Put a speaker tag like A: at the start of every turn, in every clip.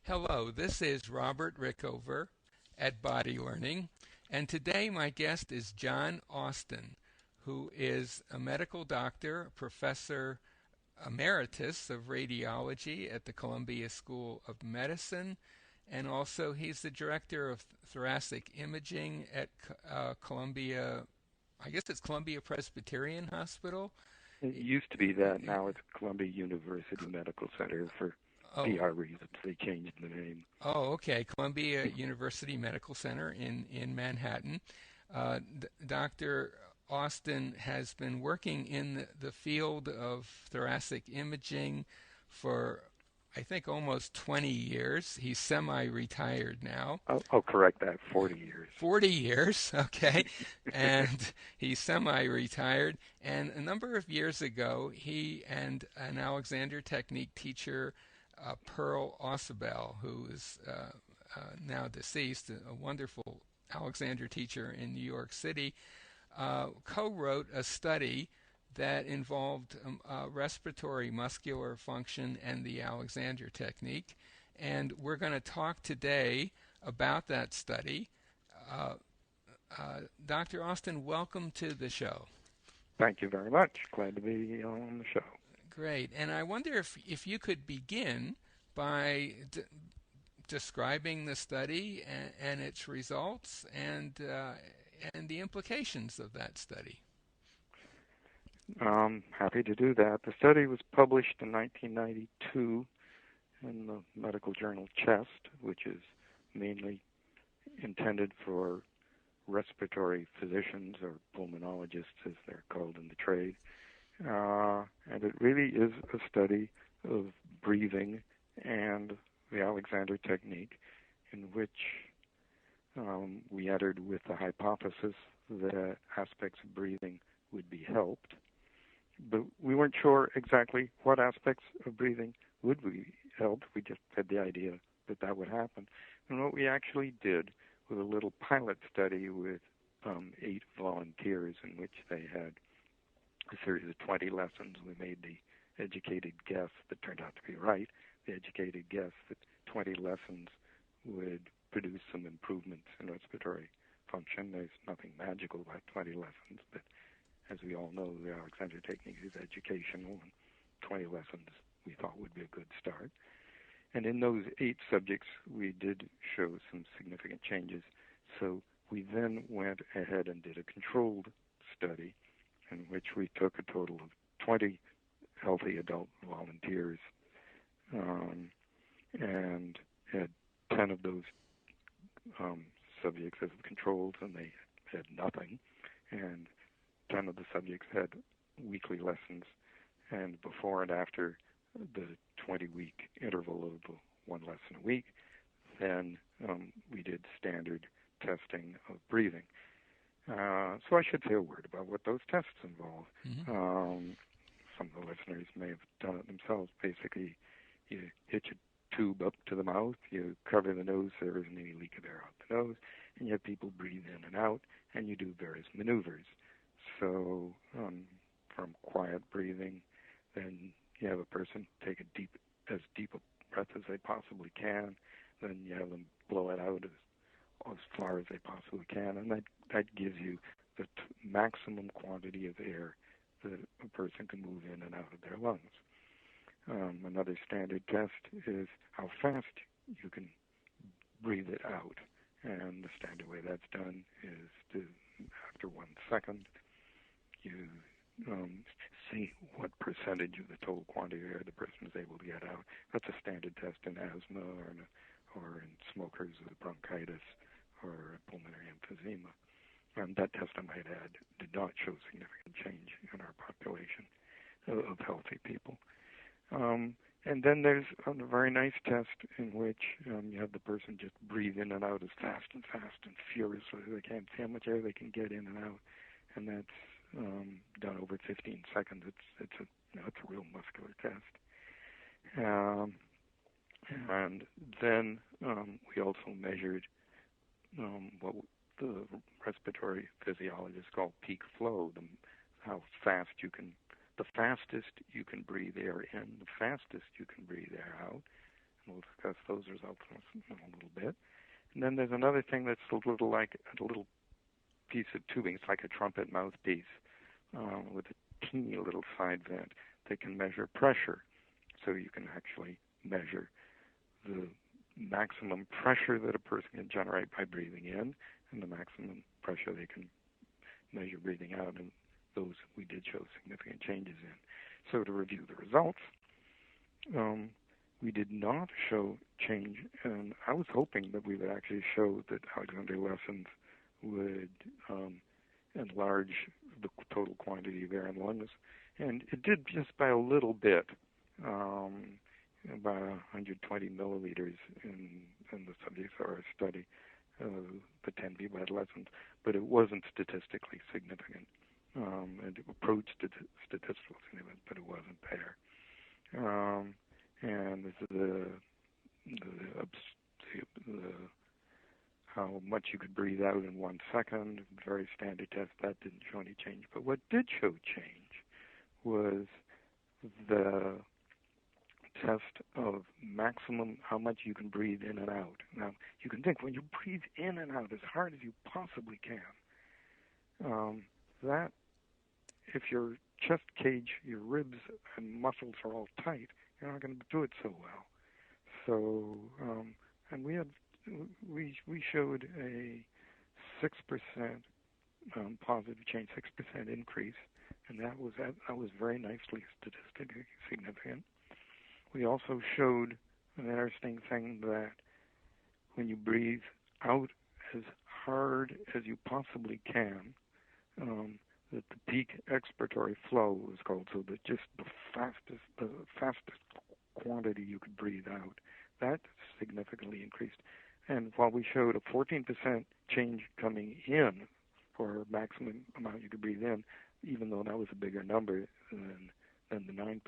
A: Hello, this is Robert Rickover at Body Learning, and today my guest is John Austin, who is a medical doctor, professor emeritus of radiology at the Columbia School of Medicine, and also he's the director of thoracic imaging at Columbia, I guess it's Columbia Presbyterian Hospital.
B: It used to be that. Now it's Columbia University Medical Center for
A: Oh,
B: PR reasons. They changed the name.
A: okay. Columbia University Medical Center in Manhattan. Dr. Austin has been working in the field of thoracic imaging for, I think, almost 20 years. He's semi-retired now.
B: I'll correct that. 40 years.
A: 40 years, okay, and he's semi-retired. And a number of years ago, he and an Alexander Technique teacher, Pearl Ausubel, who is now deceased, a wonderful Alexander teacher in New York City, co-wrote a study that involved respiratory muscular function and the Alexander Technique. And we're going to talk today about that study. Uh, Dr. Austin, welcome to the show.
B: Thank you very much. Glad to be on the show.
A: Great. And I wonder if you could begin by describing the study and its results and the implications of that study.
B: Happy to do that. The study was published in 1992 in the medical journal Chest, which is mainly intended for respiratory physicians or pulmonologists, as they're called in the trade. And it really is a study of breathing and the Alexander Technique, in which we entered with the hypothesis that aspects of breathing would be helped. But we weren't sure exactly what aspects of breathing would be helped. We just had the idea that that would happen. And what we actually did was a little pilot study with 8 volunteers in which they had a series of 20 lessons. We made the educated guess that turned out to be right, the educated guess that 20 lessons would produce some improvements in respiratory function. There's nothing magical about 20 lessons, but as we all know, the Alexander Technique is educational, and 20 lessons we thought would be a good start. And in those 8 subjects, we did show some significant changes. So we then went ahead and did a controlled study in which we took a total of 20 healthy adult volunteers and had 10 of those subjects as controls, and they had nothing. And 10 of the subjects had weekly lessons, and before and after the 20-week interval of 1 lesson a week, then we did standard testing of breathing. So I should say a word about what those tests involve.
A: Mm-hmm.
B: Some of the listeners may have done it themselves. Basically, you hitch a tube up to the mouth, you cover the nose so there isn't any leak of air out the nose, and you have people breathe in and out, and you do various maneuvers. So from quiet breathing, then you have a person take as deep a breath as they possibly can, then you have them blow it out as far as they possibly can, and that gives you the maximum quantity of air that a person can move in and out of their lungs. Another standard test is how fast you can breathe it out, and the standard way that's done is to, after 1 second, you see what percentage of the total quantity of air the person is able to get out. That's a standard test in asthma or in smokers with bronchitis or pulmonary emphysema. And that test, I might add, did not show significant change in our population of healthy people. And then there's a very nice test in which you have the person just breathe in and out as fast and furiously as they can, see how much air they can get in and out, and that's done over 15 seconds. It's a real muscular test. And then we also measured what the respiratory physiologists call peak flow, how fast you can, the fastest you can breathe air in, the fastest you can breathe air out, We'll discuss those results in a little bit. And then there's another thing that's a little piece of tubing. It's like a trumpet mouthpiece with a teeny little side vent that can measure pressure. So you can actually measure the maximum pressure that a person can generate by breathing in and the maximum pressure they can measure breathing out, and those we did show significant changes in. So to review the results, we did not show change, and I was hoping that we would actually show that Alexander lessons would enlarge the total quantity of air in lungs, and it did just by a little bit, about 120 milliliters in the subjects of our study, the 10 people had lessons, but it wasn't statistically significant. It approached statistical significance, but it wasn't there. And the how much you could breathe out in 1 second, very standard test, that didn't show any change. But what did show change was the test of maximum how much you can breathe in and out. Now, you can think when you breathe in and out as hard as you possibly can, that if your chest cage, your ribs and muscles are all tight, you're not going to do it so well. So, and we showed a 6% positive change, 6% increase, and that was very nicely statistically significant. We also showed an interesting thing that when you breathe out as hard as you possibly can, that the peak expiratory flow was called, so that just the fastest quantity you could breathe out, that significantly increased. And while we showed a 14% change coming in for maximum amount you could breathe in, even though that was a bigger number than the 9%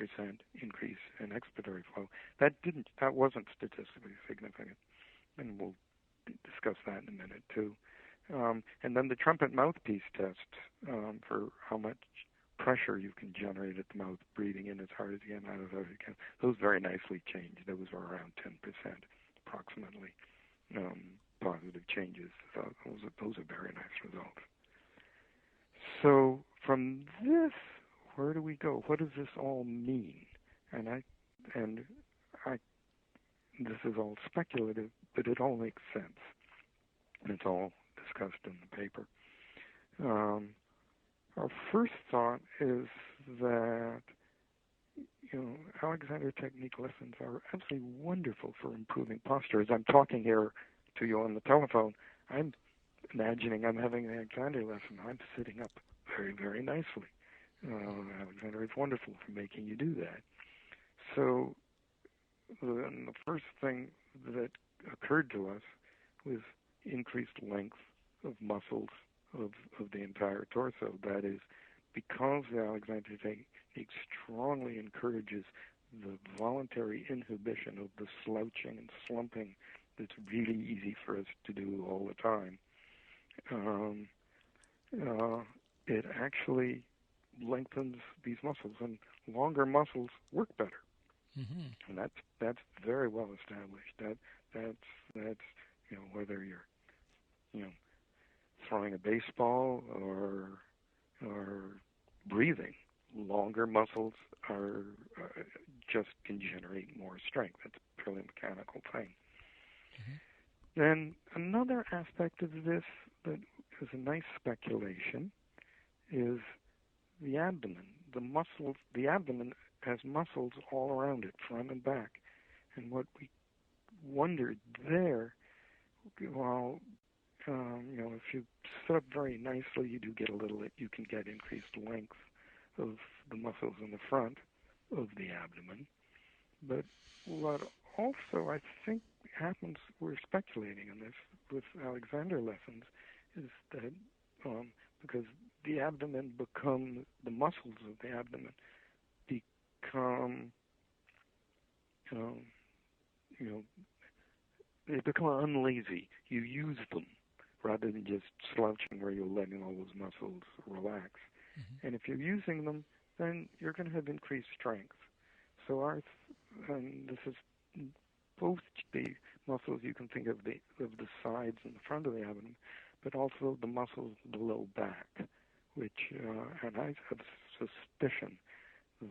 B: increase in expiratory flow, that wasn't statistically significant, and we'll discuss that in a minute too. And then the trumpet mouthpiece test for how much pressure you can generate at the mouth, breathing in as hard as you can, out as hard as you can. Those very nicely changed. Those were around 10% approximately positive changes. So those are very nice results. So from this, where do we go? What does this all mean? And this is all speculative, but it all makes sense. And it's all discussed in the paper. Our first thought is that, Alexander Technique lessons are absolutely wonderful for improving posture. As I'm talking here to you on the telephone, I'm imagining I'm having an Alexander lesson. I'm sitting up very, very nicely. Alexander is wonderful for making you do that. So the first thing that occurred to us was increased length of muscles of the entire torso. That is, because the Alexander Technique strongly encourages the voluntary inhibition of the slouching and slumping that's really easy for us to do all the time, it actually lengthens these muscles, and longer muscles work better. Mm-hmm. And that's very well established. That's whether you're throwing a baseball or breathing, longer muscles are just can generate more strength. That's a purely mechanical thing. Mm-hmm. Then another aspect of this that is a nice speculation is the abdomen. The abdomen has muscles all around it, front and back. And what we wondered there, well, if you sit up very nicely, you can get increased length of the muscles in the front of the abdomen. But what also I think happens, we're speculating on this with Alexander lessons, is that because the abdomen the muscles of the abdomen become, they become unlazy. You use them rather than just slouching where you're letting all those muscles relax. Mm-hmm. And if you're using them, then you're going to have increased strength. So and this is both the muscles you can think of the sides and the front of the abdomen, but also the muscles below back, which and I have suspicion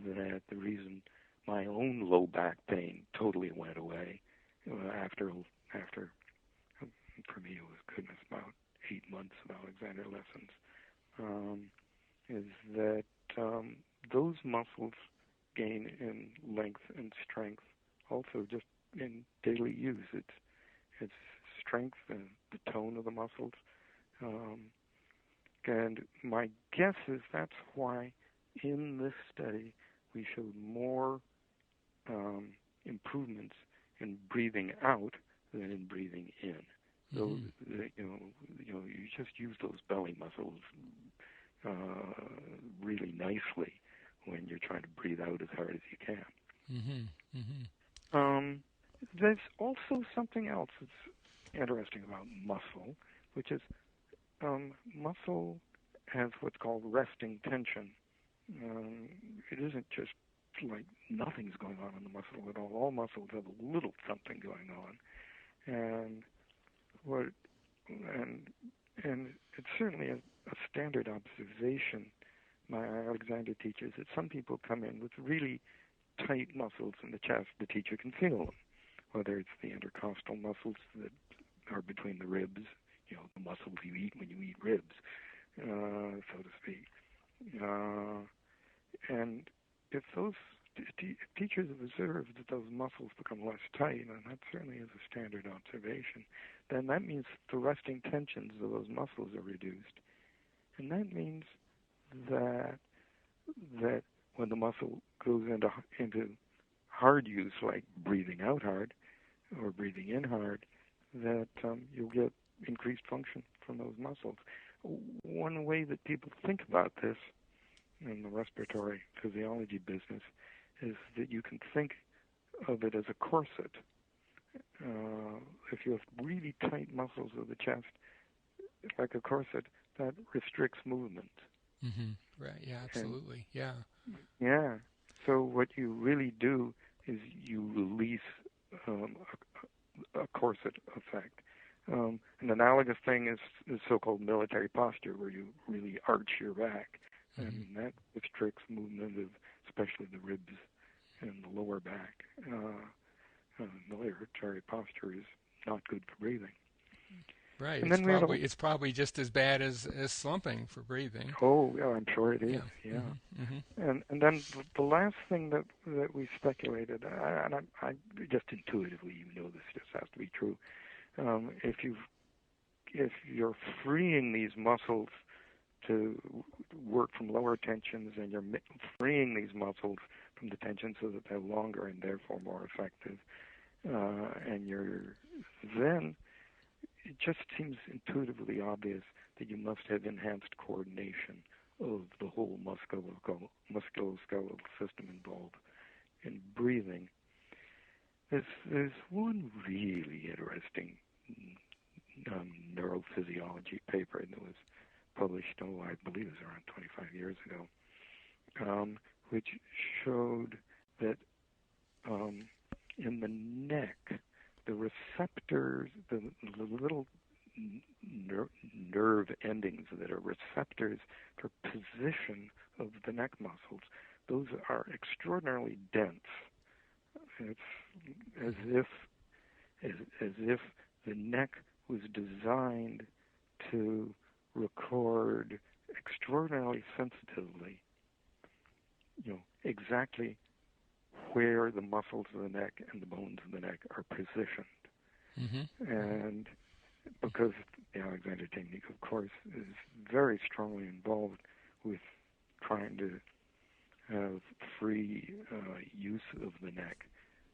B: that the reason my own low back pain totally went away after for me it was goodness about 8 months of Alexander lessons, is that those muscles gain in length and strength also just in daily use. It's strength and the tone of the muscles. And my guess is that's why in this study we showed more improvements in breathing out than in breathing in. So you just use those belly muscles really nicely when you're trying to breathe out as hard as you can. There's also something else that's interesting about muscle, which is muscle has what's called resting tension. It isn't just like nothing's going on in the muscle at all. All muscles have a little something going on, and it's certainly a standard observation. My Alexander teaches that some people come in with really tight muscles in the chest. The teacher can feel them, whether it's the intercostal muscles that are between the ribs, the muscles you eat when you eat ribs, so to speak. And if those teachers have observed that those muscles become less tight, and that certainly is a standard observation, then that means the resting tensions of those muscles are reduced. And that means that when the muscle goes into hard use, like breathing out hard or breathing in hard, that you'll get increased function from those muscles. One way that people think about this in the respiratory physiology business is that you can think of it as a corset. If you have really tight muscles of the chest, like a corset, that restricts movement.
A: Right, yeah, absolutely,
B: Yeah. So what you really do is you release a corset effect. An analogous thing is the so-called military posture, where you really arch your back, and that restricts movement of especially the ribs and the lower back. Military posture is not good for breathing.
A: Right.
B: And
A: It's probably just as bad as slumping for breathing.
B: Oh, yeah, I'm sure it is. Yeah. And then the last thing that we speculated, and I just intuitively, this just has to be true. If you're freeing these muscles to work from lower tensions, and you're freeing these muscles from the tension so that they're longer and therefore more effective, then it just seems intuitively obvious that you must have enhanced coordination of the whole musculoskeletal system involved in breathing. There's one really interesting neurophysiology paper that was published, I believe it was around 25 years ago, which showed that in the neck, the receptors, the little nerve endings that are receptors for position of the neck muscles, those are extraordinarily dense. It's as if the neck was designed to record extraordinarily sensitively, exactly where the muscles of the neck and the bones of the neck are positioned. And because the Alexander technique, of course, is very strongly involved with trying to have free use of the neck,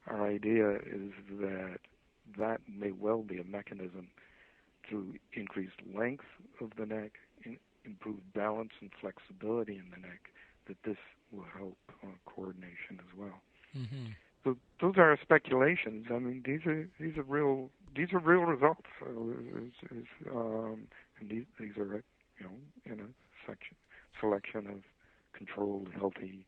B: our idea is that may well be a mechanism through increased length of the neck, improved balance and flexibility in the neck, that this will help coordination as well. So those are our speculations. I mean, these are real results. And these are in a selection of controlled, healthy,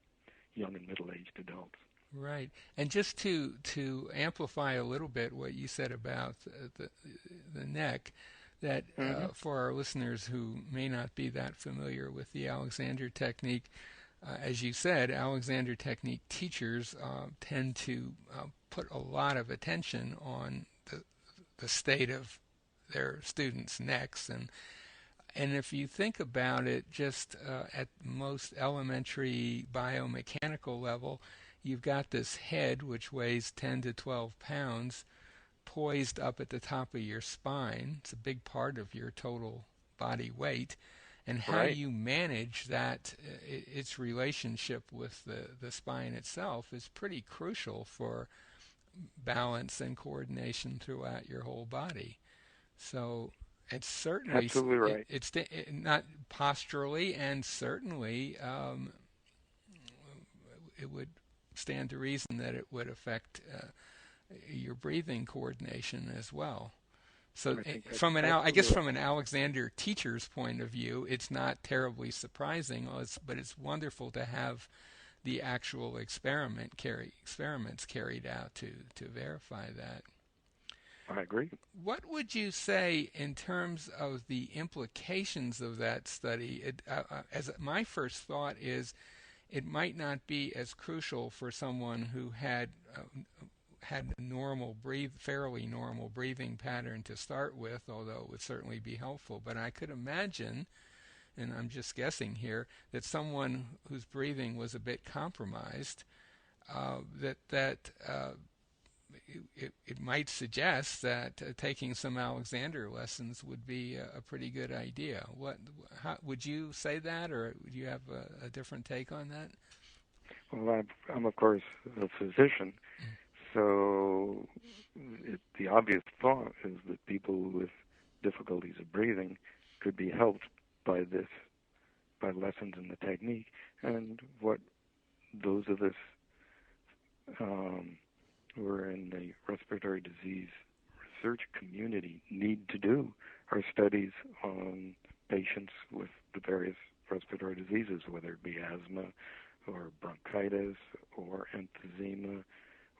B: young and middle-aged adults.
A: Right. And just to amplify a little bit what you said about the neck, that
B: Hmm.
A: for our listeners who may not be that familiar with the Alexander Technique, as you said, Alexander Technique teachers tend to put a lot of attention on the state of their students' necks. And if you think about it, just at most elementary biomechanical level, you've got this head which weighs 10 to 12 pounds poised up at the top of your spine. It's a big part of your total body weight. And how
B: Right.
A: you manage that, its relationship with the spine itself, is pretty crucial for balance and coordination throughout your whole body. So it's certainly
B: Absolutely right.
A: not posturally, and certainly it would stand to reason that it would affect your breathing coordination as well. So
B: I think that's
A: I guess
B: absolutely right.
A: from an Alexander teacher's point of view, it's not terribly surprising, but it's wonderful to have the actual experiments carried out to verify that.
B: I agree.
A: What would you say in terms of the implications of that study? As my first thought is, it might not be as crucial for someone who had a fairly normal breathing pattern to start with, although it would certainly be helpful. But I could imagine, and I'm just guessing here, that someone whose breathing was a bit compromised, that it might suggest that taking some Alexander lessons would be a pretty good idea. How, would you say that, or do you have a different take on that?
B: Well, I'm of course a physician, so the obvious thought is that people with difficulties of breathing could be helped by this, by lessons in the technique. And what those of us who are in the respiratory disease research community need to do are studies on patients with the various respiratory diseases, whether it be asthma or bronchitis or emphysema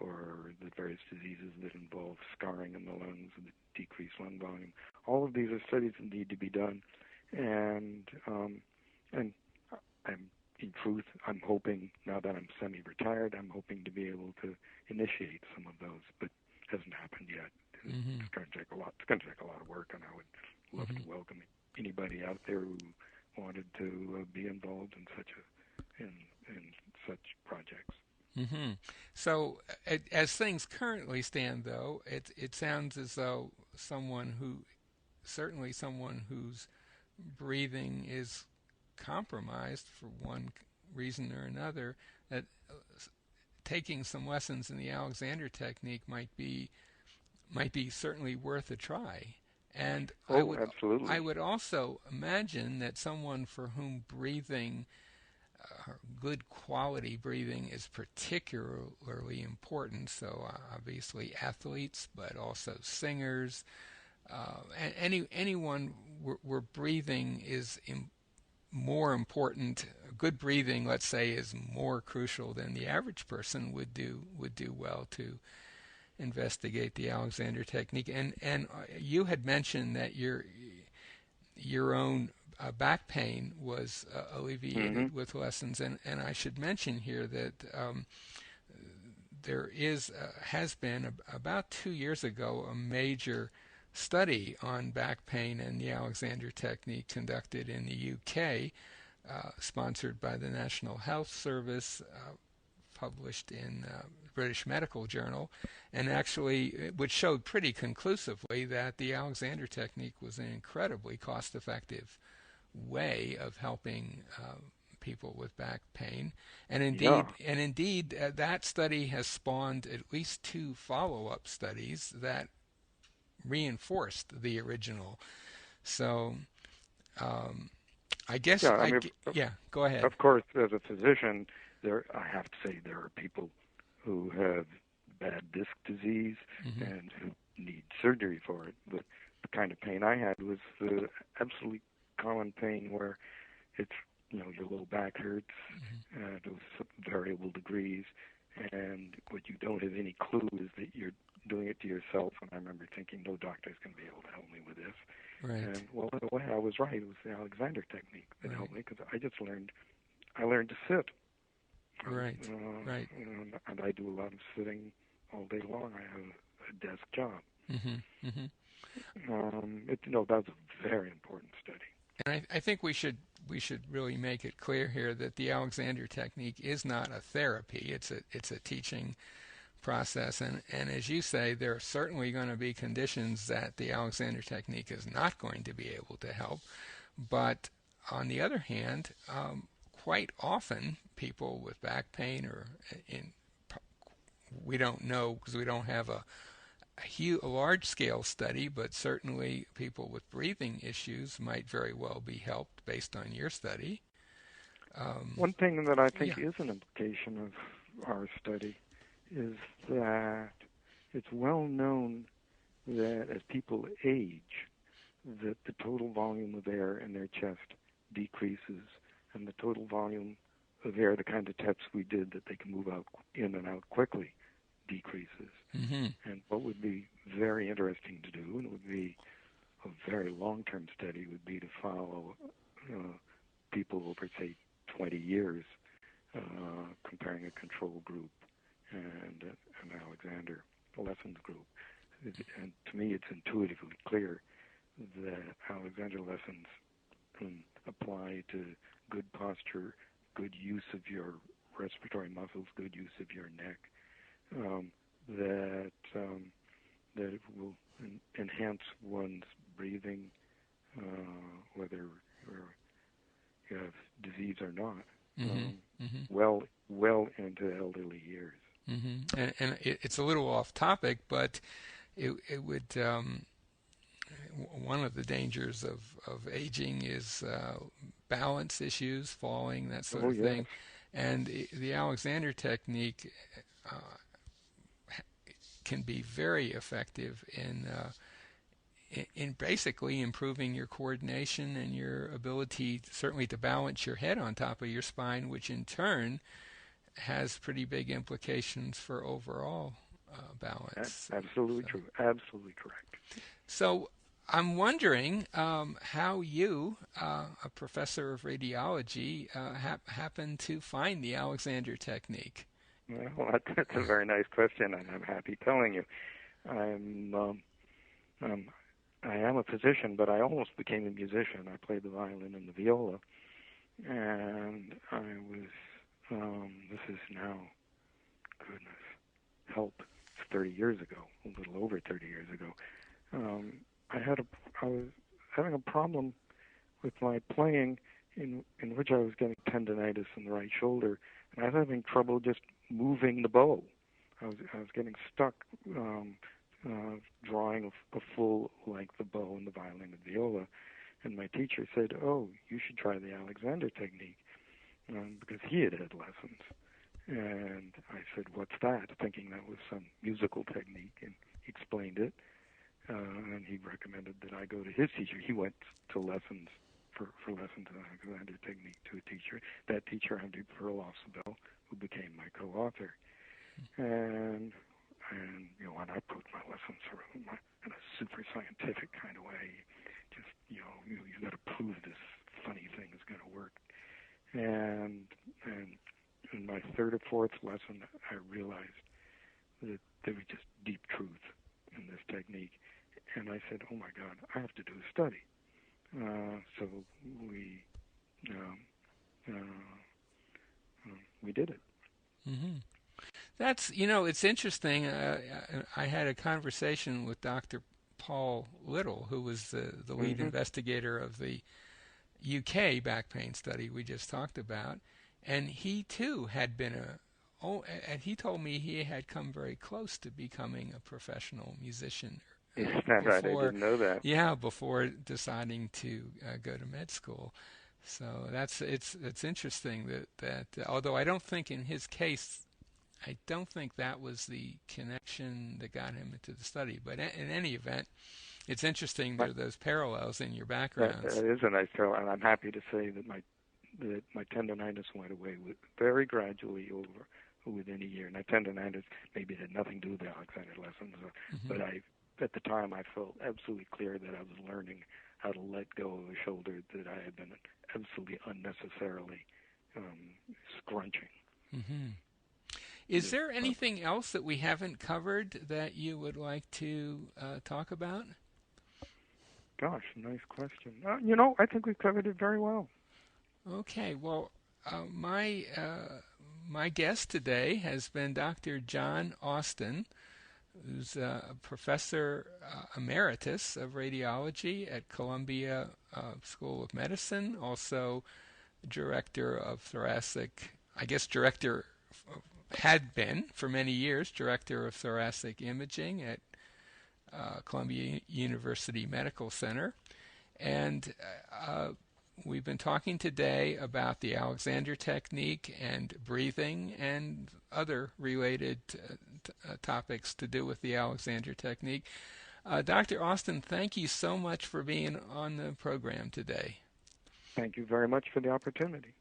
B: or the various diseases that involve scarring in the lungs and the decreased lung volume. All of these are studies that need to be done, and and in truth, I'm hoping now that I'm semi-retired, I'm hoping to be able to initiate some of those, but hasn't happened yet.
A: Mm-hmm.
B: It's going to take a lot. It's going to take a lot of work, and I would love
A: Mm-hmm.
B: to welcome anybody out there who wanted to be involved in in such projects.
A: Mm-hmm. So, as things currently stand, though, it sounds as though someone whose breathing is compromised for one reason or another, that taking some lessons in the Alexander technique might be certainly worth a try. And
B: Oh,
A: I
B: absolutely.
A: would also imagine that someone for whom breathing, good quality breathing, is particularly important. So obviously athletes, but also singers, anyone where breathing is more important. Good breathing, let's say, is more crucial than the average person would do well to investigate the Alexander technique. And you had mentioned that your own back pain was
B: Hmm.
A: alleviated with lessons, and I should mention here that there has been about 2 years ago a major study on back pain and the Alexander technique conducted in the UK, sponsored by the National Health Service, published in British Medical Journal, and actually, which showed pretty conclusively that the Alexander technique was an incredibly cost-effective way of helping people with back pain, and
B: Yeah.
A: that study has spawned at least two follow-up studies that reinforced the original. So, um, I guess
B: Yeah. I mean,
A: yeah. Go ahead.
B: of course, as a physician, I have to say there are people who have bad disc disease
A: Hmm.
B: and who need surgery for it. But the kind of pain I had was the absolutely common pain where it's your low back hurts
A: Hmm.
B: at variable degrees, and what you don't have any clue is that you're doing it to yourself. And I remember thinking, no doctor's going to be able to help me with this.
A: Right.
B: And well, in a way, I was right. It was the Alexander technique that
A: Right.
B: helped me, because I learned to sit.
A: Right. Right.
B: And I do a lot of sitting all day long. I have a desk job.
A: Mm-hmm. Mm-hmm.
B: That's a very important study.
A: And I think we should really make it clear here that the Alexander technique is not a therapy. It's a teaching process, and as you say, there are certainly going to be conditions that the Alexander technique is not going to be able to help. But on the other hand, quite often people with back pain we don't know because we don't have a large-scale study, but certainly people with breathing issues might very well be helped based on your study.
B: One thing that I think
A: Yeah.
B: is an implication of our study is that it's well known that as people age, that the total volume of air in their chest decreases, and the total volume of air, the kind of tests we did that they can move out in and out quickly, decreases.
A: Mm-hmm.
B: And what would be very interesting to do, and it would be a very long-term study, would be to follow people over, say, 20 years, comparing a control group and an Alexander lessons group. And to me, it's intuitively clear that Alexander lessons apply to good posture, good use of your respiratory muscles, good use of your neck, that it will enhance one's breathing, whether you have disease or not,
A: Mm-hmm. Mm-hmm.
B: well into elderly years.
A: Mm-hmm. And it's a little off topic, but it would one of the dangers of aging is balance issues, falling, that sort of thing. And the Alexander technique can be very effective in basically improving your coordination and your ability, certainly to balance your head on top of your spine, which in turn has pretty big implications for overall balance.
B: Absolutely true. Absolutely correct.
A: So I'm wondering how you, a professor of radiology, happen to find the Alexander technique.
B: Well, that's a very nice question, and I'm happy telling you. I am a physician, but I almost became a musician. I played the violin and the viola, and I was. This is now, goodness, help, it's 30 years ago, a little over 30 years ago. I was having a problem with my playing, in which I was getting tendonitis in the right shoulder, and I was having trouble just moving the bow. I was getting stuck drawing a full length of bow in the violin and viola, and my teacher said, "Oh, you should try the Alexander technique," because he had had lessons. And I said, "What's that?" Thinking that was some musical technique, and he explained it, and he recommended that I go to his teacher. He went to lessons for lessons in Alexander technique to a teacher. That teacher, Andrew Pearl Ossibel, who became my co-author. And when I put my lessons in a super scientific kind of way, just you got to prove this funny thing is going to work. And in my third or fourth lesson, I realized that there was just deep truth in this technique, and I said, "Oh my God, I have to do a study." So we did it.
A: Mm-hmm. That's, it's interesting. I had a conversation with Dr. Paul Little, who was the lead investigator of the UK back pain study we just talked about, and he too had been and he told me he had come very close to becoming a professional musician.
B: Is that right? I didn't know that.
A: Yeah, before deciding to go to med school. So it's interesting that although I don't think in his case, I don't think that was the connection that got him into the study. But in any event, it's interesting there are those parallels in your backgrounds.
B: That is a nice parallel, and I'm happy to say that my tendonitis went away very gradually over within a year. And tendonitis maybe had nothing to do with the Alexander lessons,
A: Mm-hmm.
B: but at the time, I felt absolutely clear that I was learning how to let go of a shoulder that I had been absolutely unnecessarily scrunching.
A: Mm-hmm. Is
B: Just
A: there anything else that we haven't covered that you would like to talk about?
B: Gosh, nice question. I think we've covered it very well.
A: Okay, well, my guest today has been Dr. John Austin, who's a professor emeritus of radiology at Columbia School of Medicine, also director of thoracic, I guess director had been for many years director of thoracic imaging at Columbia University Medical Center. And we've been talking today about the Alexander technique and breathing and other related topics to do with the Alexander technique. Dr. Austin, thank you so much for being on the program today.
B: Thank you very much for the opportunity.